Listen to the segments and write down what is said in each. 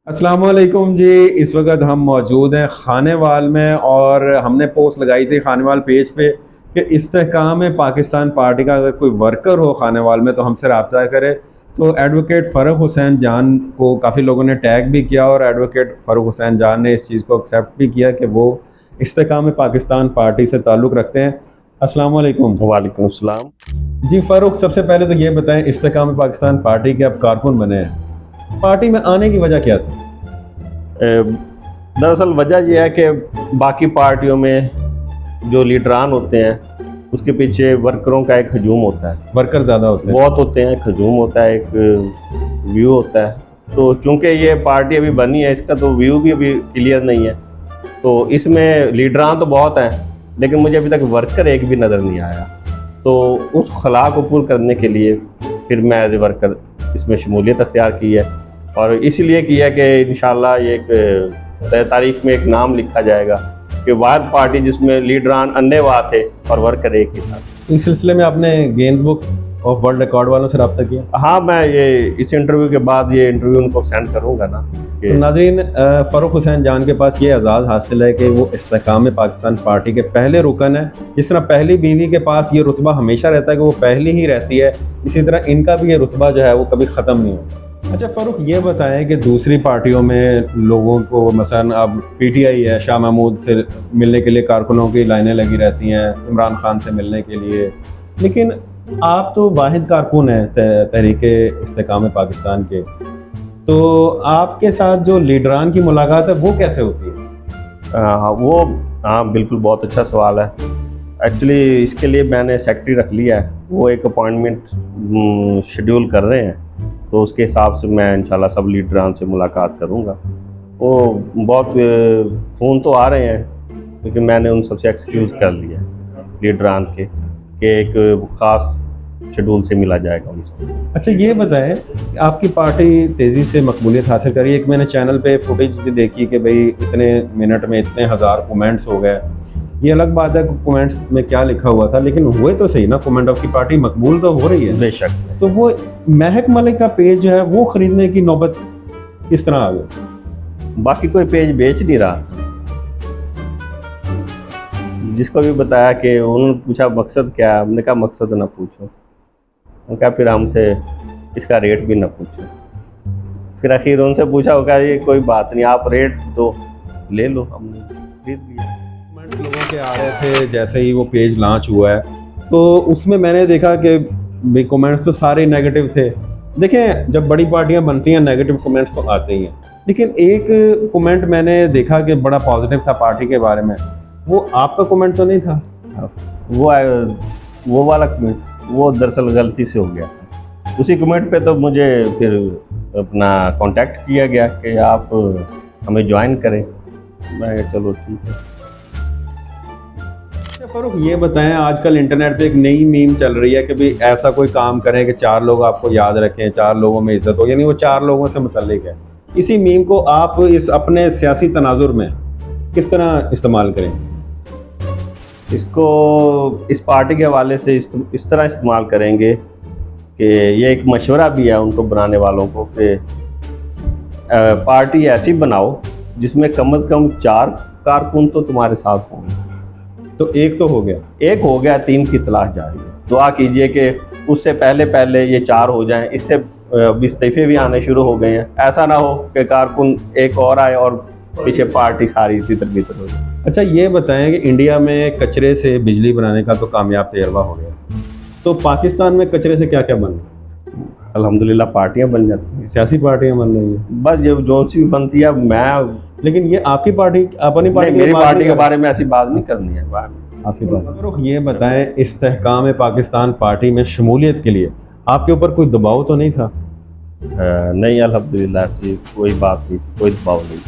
अस्सलाम वालेकुम जी। इस वक्त हम मौजूद हैं खानेवाल में और हमने पोस्ट लगाई थी खानेवाल पेज पे कि इस्तेहकाम पाकिस्तान पार्टी का अगर कोई वर्कर हो खानेवाल में तो हमसे रब्ता करे। तो एडवोकेट फ़ारूक हुसैन जान को काफ़ी लोगों ने टैग भी किया और एडवोकेट फ़ारूक हुसैन जान ने इस चीज़ को एक्सेप्ट भी किया कि वो इस्तेहकाम पाकिस्तान पार्टी से ताल्लुक़ रखते हैं। अस्सलाम वालेकुम। वालेकुम सलाम। जी फ़ारूक, सबसे पहले तो ये बताएं, इस्तेहकाम पाकिस्तान पार्टी के आप कारकुन बने हैं, पार्टी में आने की वजह क्या थी? दरअसल वजह यह है कि बाकी पार्टियों में जो लीडरान होते हैं उसके पीछे वर्करों का एक हजूम होता है। वर्कर ज़्यादा होते हैं। बहुत होते हैं, एक हजूम होता है, एक व्यू होता है। तो चूंकि ये पार्टी अभी बनी है, इसका तो व्यू भी अभी क्लियर नहीं है। तो इसमें लीडरान तो बहुत हैं, लेकिन मुझे अभी तक वर्कर एक भी नज़र नहीं आया। तो उस खला को पूरा करने के लिए फिर मैं एज ए वर्कर इसमें शमूलियत अख्तियार की है, और इसीलिए किया कि इंशाल्लाह ये एक तय तारीख में एक नाम लिखा जाएगा कि वाद पार्टी जिसमें लीडरान अन्य थे और वर्कर एक ही था। इस सिलसिले में आपने Guinness book of world record वालों से रब्ता किया? हाँ, मैं ये इस इंटरव्यू के बाद ये इंटरव्यू उनको सेंड करूँगा ना तो कि नाज़रीन, फ़ारूक हुसैन जान के पास ये एजाज़ हासिल है कि वो इस्तेहकाम पाकिस्तान पार्टी के पहले रुकन है। जिस तरह पहली बीवी के पास ये रुतबा हमेशा रहता है कि वो पहली ही रहती है, इसी तरह इनका भी ये रुतबा जो है वो कभी ख़त्म नहीं होता। अच्छा फ़ारूक, ये बताएं कि दूसरी पार्टियों में लोगों को मसलन अब पीटीआई है, शाह महमूद से मिलने के लिए कारकुनों की लाइनें लगी रहती हैं, इमरान खान से मिलने के लिए, लेकिन आप तो वाहिद कारकुन हैं तहरीके इस्तेहकाम पाकिस्तान के। तो आपके साथ जो लीडरान की मुलाकात है वो कैसे होती है? हाँ वो, हाँ बिल्कुल, बहुत अच्छा सवाल है। एक्चुअली इसके लिए मैंने सेक्रेटरी रख लिया है, वो एक अपॉइंटमेंट शेड्यूल कर रहे हैं। तो उसके हिसाब से मैं इंशाल्लाह सब लीडरान से मुलाकात करूँगा। वो बहुत फ़ोन तो आ रहे हैं, लेकिन मैंने उन सबसे एक्सक्यूज़ कर लिया है लीडरान के कि एक ख़ास शेड्यूल से मिला जाएगा उनसे। अच्छा, ये बताएं कि आपकी पार्टी तेज़ी से मकबूलियत हासिल करी। एक मैंने चैनल पे फुटेज भी देखी कि भाई इतने मिनट में इतने हज़ार कमेंट्स हो गए। ये अलग बात है कि कमेंट्स में क्या लिखा हुआ था, लेकिन हुए तो सही ना कमेंट, आपकी पार्टी मकबूल तो हो रही है। बेशक। तो वो महक मलिक का पेज जो है वो खरीदने की नौबत किस तरह आ गई? बाकी कोई पेज बेच नहीं रहा। जिसको भी बताया कि उन्होंने पूछा मकसद क्या है, हमने कहा मकसद ना पूछो। उन्होंने कहा फिर हमसे इसका रेट भी ना पूछो। फिर आखिर उनसे पूछा, होगा ये कोई बात नहीं, आप रेट दो, ले लो। हमने खरीद लिया। कमेंट्स लोगों के आ रहे थे जैसे ही वो पेज लॉन्च हुआ है, तो उसमें मैंने देखा कि भाई कमेंट्स तो सारे नेगेटिव थे। देखें, जब बड़ी पार्टियां बनती हैं नेगेटिव कमेंट्स तो आते ही हैं, लेकिन एक कमेंट मैंने देखा कि बड़ा पॉजिटिव था पार्टी के बारे में। वो आपका कमेंट तो नहीं था? वो वो वाला कमेंट वो दरअसल गलती से हो गया। उसी कमेंट पे तो मुझे फिर अपना कांटेक्ट किया गया कि आप हमें ज्वाइन करें। मैं कहा चलो ठीक है। अच्छा फारूक, ये बताएं, आजकल इंटरनेट पे एक नई मीम चल रही है कि भाई ऐसा कोई काम करें कि चार लोग आपको याद रखें, चार लोगों में इज्जत हो, यानी वो चार लोगों से मुतल्लिक है। इसी मीम को आप इस अपने सियासी तनाजुर में किस तरह इस्तेमाल करें? इसको इस पार्टी के हवाले से इस तरह इस्तेमाल करेंगे कि ये एक मशवरा भी है उनको बनाने वालों को कि पार्टी ऐसी बनाओ जिसमें कम से कम चार कारकुन तो तुम्हारे साथ होंगे। तो एक तो हो गया। एक हो गया, तीन की तलाश जारी है। दुआ कीजिए कि उससे पहले पहले ये चार हो जाएं। इससे इस्तीफे भी आने शुरू हो गए हैं। ऐसा ना हो कि कारकुन एक और आए और पीछे पार्टी सारी तितर बितर हो जाए। अच्छा, ये बताएं कि इंडिया में कचरे से बिजली बनाने का तो कामयाब तजर्बा हो गया, तो पाकिस्तान में कचरे से क्या क्या बन रहा अल्हम्दुलिल्लाह पार्टियां बन जाती है? सियासी पार्टियां बन रही हैं। हैं, बस जो जो सी भी बनती है। मैं लेकिन ये आपकी पार्टी, अपनी पार्टी नहीं, की मेरी बात पार्टी नहीं के कर बारे में ऐसी बात नहीं करनी है। आपकी बात। फारूक, ये बताएं, इस्तेहकाम पाकिस्तान पार्टी में शमूलियत के लिए आपके ऊपर कोई दबाव तो नहीं था? नहीं, अल्हम्दुलिल्लाह ऐसी कोई बात नहीं, कोई दबाव नहीं।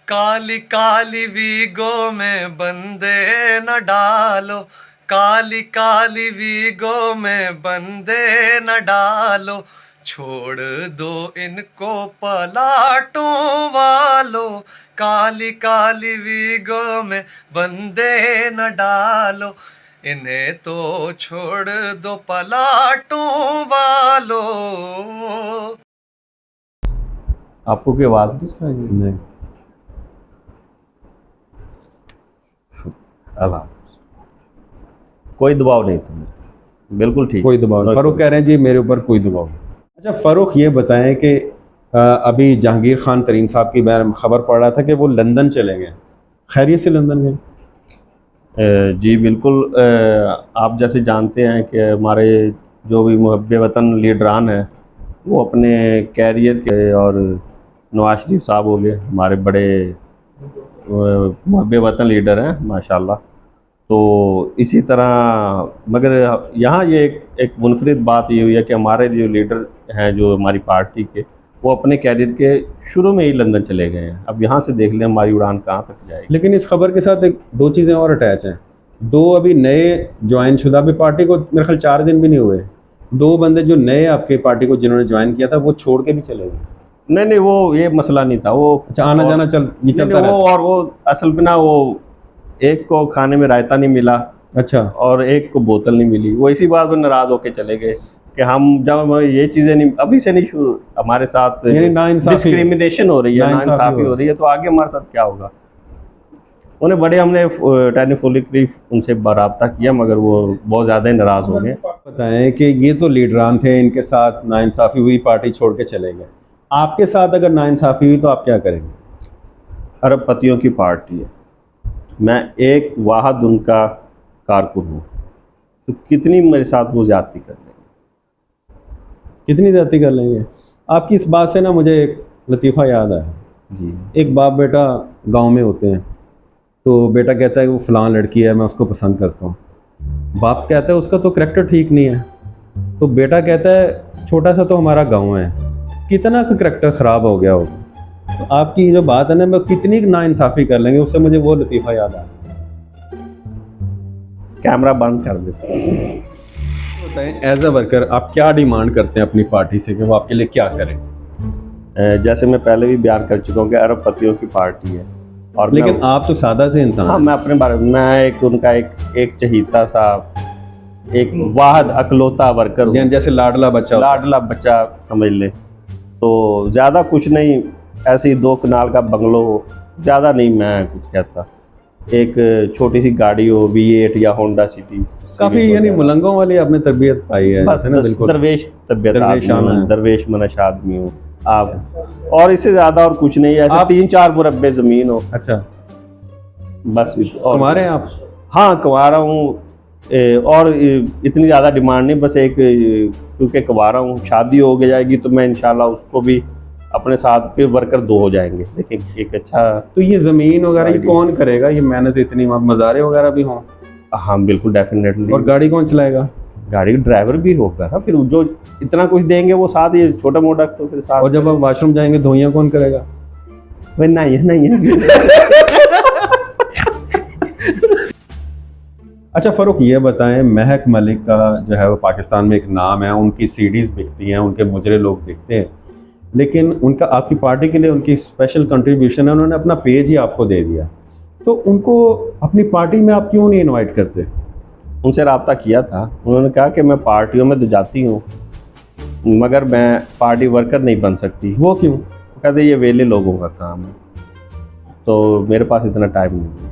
काली काली वीगो में बंदे न डालो, काली काली वीगो में बंदे न डालो, छोड़ दो इनको पलाटों वालों, काली काली वीगो में बंदे न डालो, इन्हें तो छोड़ दो पलाटों वालों। आपको की आवाज़ नहीं सुनाई? नहीं। अल्लाह, कोई दबाव नहीं था, बिल्कुल ठीक। कोई दबाव नहीं। फारूक कह रहे हैं जी मेरे ऊपर कोई दबाव नहीं। अच्छा फारूक ये बताएं कि अभी जहांगीर खान तरीन साहब की मैं खबर पढ़ रहा था कि वो लंदन चले गए, खैरियत से लंदन गए? जी बिल्कुल। आप जैसे जानते हैं कि हमारे जो भी मुहब्बे वतन लीडरान हैं वो अपने कैरियर के, और नवाज शरीफ साहब हो गए हमारे बड़े मुहब्बे वतन लीडर हैं माशाल्लाह। तो इसी तरह मगर यहाँ ये एक मुनफरिद बात ये हुई है कि हमारे जो लीडर हैं जो हमारी पार्टी के, वो अपने कैरियर के शुरू में ही लंदन चले गए हैं। अब यहाँ से देख लें हमारी उड़ान कहाँ तक जाएगी। लेकिन इस खबर के साथ एक दो चीज़ें और अटैच हैं। दो अभी नए ज्वाइन शुदा भी पार्टी को मेरे ख्याल 4 दिन भी नहीं हुए, 2 बंदे जो नए आपके पार्टी को जिन्होंने ज्वाइन किया था वो छोड़ के भी चले गए। नहीं नहीं, वो ये मसला नहीं था। वो अच्छा आना जाना नहीं, चलता वो और वो असल में ना, वो एक को खाने में रायता नहीं मिला, अच्छा और एक को बोतल नहीं मिली। वो इसी बात पर नाराज होकर चले गए कि हम जब ये चीज़ें नहीं अभी से नहीं शुरू हमारे साथ यानी नाइंसाफ़ी, डिस्क्रिमिनेशन हो रही है, नाइंसाफ़ी हो रही है, तो आगे हमारे साथ क्या होगा। उन्हें बड़े हमने टेलीफोनिकली उनसे रब्ता किया मगर वो बहुत ज़्यादा ही नाराज़ हो गए। बताएं कि ये तो लीडरान थे, इनके साथ नाइंसाफ़ी हुई, पार्टी छोड़ के चले गए। आपके साथ अगर नाइंसाफ़ी हुई तो आप क्या करेंगे? अरबपतियों की पार्टी है, मैं एक वाहद उनका कारकुन हूँ, तो कितनी मेरे साथ वो ज़्यादती कर लेंगे, कितनी ज़्यादती कर लेंगे। आपकी इस बात से ना मुझे एक लतीफ़ा याद आया जी। एक बाप बेटा गांव में होते हैं, तो बेटा कहता है कि वो फ़लाँ लड़की है मैं उसको पसंद करता हूँ। बाप कहता है उसका तो करैक्टर ठीक नहीं है। तो बेटा कहता है छोटा सा तो हमारा गांव है, कितना का करैक्टर ख़राब हो गया होगा। तो आपकी जो बात है ना, मैं कितनी नाइंसाफ़ी कर लेंगे, उससे मुझे वो लतीफ़ा याद आया। कैमरा बंद कर देते। बताएं एज अ वर्कर आप क्या डिमांड करते हैं अपनी पार्टी से कि वो आपके लिए क्या करें? जैसे मैं पहले भी बयान कर चुका हूँ कि अरबपतियों की पार्टी है, और लेकिन आप तो सादा से इंसान हाँ, हैं। मैं अपने बारे में मैं एक उनका एक चहीता सा, एक वाहद अकलौता वर्कर हूँ, जैसे लाडला बच्चा होता है। लाडला बच्चा समझ ले। तो ज़्यादा कुछ नहीं, ऐसे ही 2 कनाल का बंगलो हो, ज़्यादा नहीं मैं कुछ कहता। एक छोटी सी गाड़ी हो, V8 या होंडा सिटी, काफ़ी यानी मुलंगों वाली आपने तरबियत पाई है। बस जैसे ना बिल्कुल दरवेश तबियत दरवेश आना है। दरवेश मनश आदमी हो आप, और इससे ज़्यादा और कुछ नहीं। ऐसे आप 3-4 मुरब्बे ज़मीन हो, अच्छा बस। और तुम्हारे हैं आप? हाँ, कमा रहा हूँ, और इतनी ज़्यादा डिमांड नहीं, बस एक क्योंकि कमा रहा हूँ, शादी हो जाएगी तो मैं इंशाल्लाह उसको भी अपने साथ पे वर्कर 2 हो जाएंगे। लेकिन एक अच्छा, तो ये ज़मीन वगैरह ये कौन करेगा? ये मेहनत इतनी, वहाँ मज़ारे वगैरह भी हों, हाँ बिल्कुल डेफिनेटली। और गाड़ी कौन चलाएगा? गाड़ी का ड्राइवर भी होगा ना, फिर जो इतना कुछ देंगे वो साथ, ये छोटा मोटा तो फिर साथ। और जब आप वॉशरूम जाएंगे धोइयाँ कौन करेगा? भाई नहीं है। अच्छा फारूक ये बताएं, महक मलिक का जो है वो पाकिस्तान में एक नाम है, उनकी सीडीज़ बिकती हैं, उनके मुजरे लोग देखते हैं, लेकिन उनका आपकी पार्टी के लिए उनकी स्पेशल कंट्रीब्यूशन है, उन्होंने अपना पेज ही आपको दे दिया। तो उनको अपनी पार्टी में आप क्यों नहीं इनवाइट करते? उनसे रब्ता किया था, उन्होंने कहा कि मैं पार्टियों में तो जाती हूँ मगर मैं पार्टी वर्कर नहीं बन सकती। वो क्यों? कहते ये वेले लोगों का काम है, तो मेरे पास इतना टाइम नहीं है।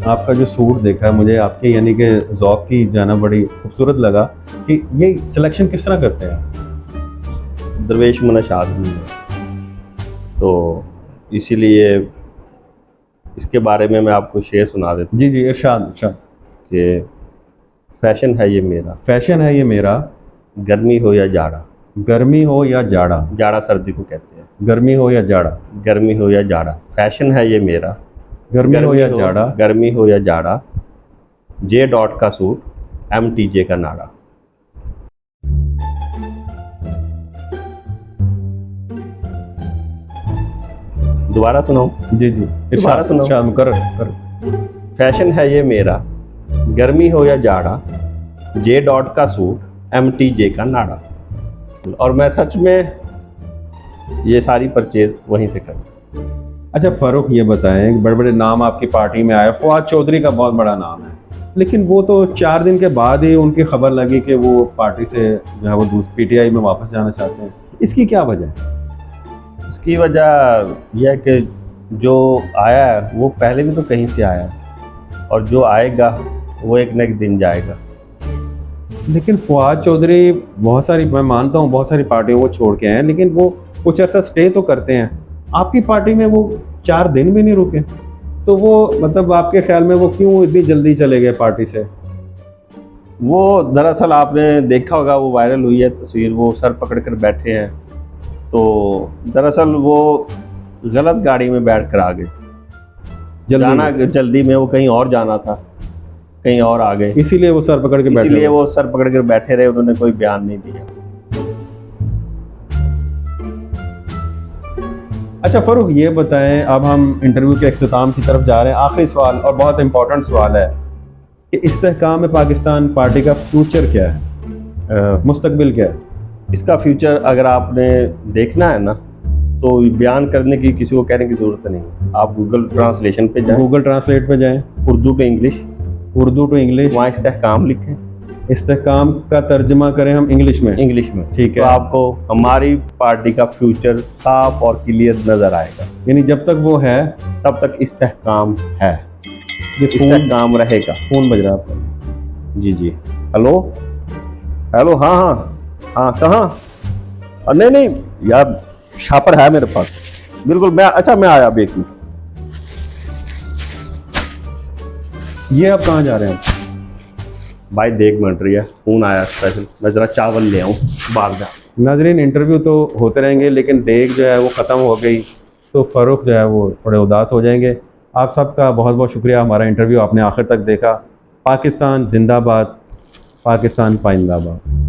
आपका जो सूट देखा है मुझे आपके यानी कि ज़ौक़ की जाना बड़ी खूबसूरत लगा कि ये सिलेक्शन किस तरह करते हैं आप? दरवेश मनश आदमी है, तो इसीलिए इसके बारे में मैं आपको शेर सुना देता जी जी इरशाद इरशाद। कि फैशन है ये मेरा, फैशन है ये मेरा, गर्मी हो या जाड़ा, गर्मी हो या जाड़ा, जाड़ा सर्दी को कहते हैं, गर्मी हो या जाड़ा, गर्मी हो या जाड़ा, फैशन है ये मेरा, गर्मी हो या जाड़ा, गर्मी हो या जाड़ा, J डॉट का सूट, MTJ का नाड़ा। दोबारा सुनाऊं? जी जी दोबारा सुनाओ। इरशाद कर। फैशन है ये मेरा, गर्मी हो या जाड़ा, J डॉट का सूट, MTJ का नाड़ा। और मैं सच में ये सारी परचेज वहीं से करता। अच्छा फारूक ये बताएं, बड़े बड़े नाम आपकी पार्टी में आए, फवाद चौधरी का बहुत बड़ा नाम है, लेकिन वो तो 4 दिन के बाद ही उनकी खबर लगी कि वो पार्टी से जो है वो पीटीआई में वापस जाना चाहते हैं। इसकी क्या वजह है? उसकी वजह यह है कि जो आया है वो पहले भी तो कहीं से आया है, और जो आएगा वो एक न एक दिन जाएगा। लेकिन फुआद चौधरी बहुत सारी, मैं मानता हूँ बहुत सारी पार्टियों को छोड़ के आए, लेकिन वो कुछ अर्सा स्टे तो करते हैं। आपकी पार्टी में वो 4 दिन भी नहीं रुके, तो वो मतलब आपके ख्याल में वो क्यों इतनी जल्दी चले गए पार्टी से? वो दरअसल आपने देखा होगा, वो वायरल हुई है तस्वीर, वो सर पकड़ कर बैठे हैं। तो दरअसल वो गलत गाड़ी में बैठ कर आ गए। जाना जल्दी में, वो कहीं और जाना था, कहीं और आ गए, इसीलिए वो सर पकड़ के बैठे। इसलिए वो सर पकड़ कर बैठे रहे, उन्होंने कोई बयान नहीं दिया। अच्छा फरूख, ये बताएं, अब हम इंटरव्यू के अख्ताम की तरफ जा रहे हैं। आखिरी सवाल और बहुत इंपॉर्टेंट सवाल है कि इस्तेहकाम पाकिस्तान पार्टी का फ्यूचर क्या है, मुस्तकबिल क्या है? इसका फ्यूचर अगर आपने देखना है ना, तो बयान करने की किसी को कहने की ज़रूरत नहीं है। आप गूगल ट्रांसलेशन पे जाएं, गूगल ट्रांसलेट पे जाएं, उर्दू पे इंग्लिश, उर्दू टू इंग्लिश, वहाँ इस्तेहकाम लिखें, इस्तेहकाम का तर्जमा करें हम इंग्लिश में। ठीक है, तो आपको हमारी पार्टी का फ्यूचर साफ और क्लियर नजर आएगा। यानी जब तक वो है तब तक इस्तेहकाम है, ये फोन इस्तेहकाम रहेगा। फोन बज रहा है आपका? जी जी, हेलो हेलो, हाँ हाँ हाँ, कहाँ? नहीं नहीं यार, छापर है मेरे पास, बिल्कुल। मैं आया अभी 1 मिनट। ये आप कहाँ जा रहे हैं? भाई देख मिनट रही है, फोन आया स्पेशल, मैं जरा चावल ले आऊँ बाहर जा। नाजरीन, इंटरव्यू तो होते रहेंगे, लेकिन देख जो है वो ख़त्म हो गई तो फ़रूख जो है वो थोड़े उदास हो जाएंगे। आप सबका बहुत बहुत शुक्रिया, हमारा इंटरव्यू आपने आखिर तक देखा। पाकिस्तान जिंदाबाद, पाकिस्तान पाइंदाबाद।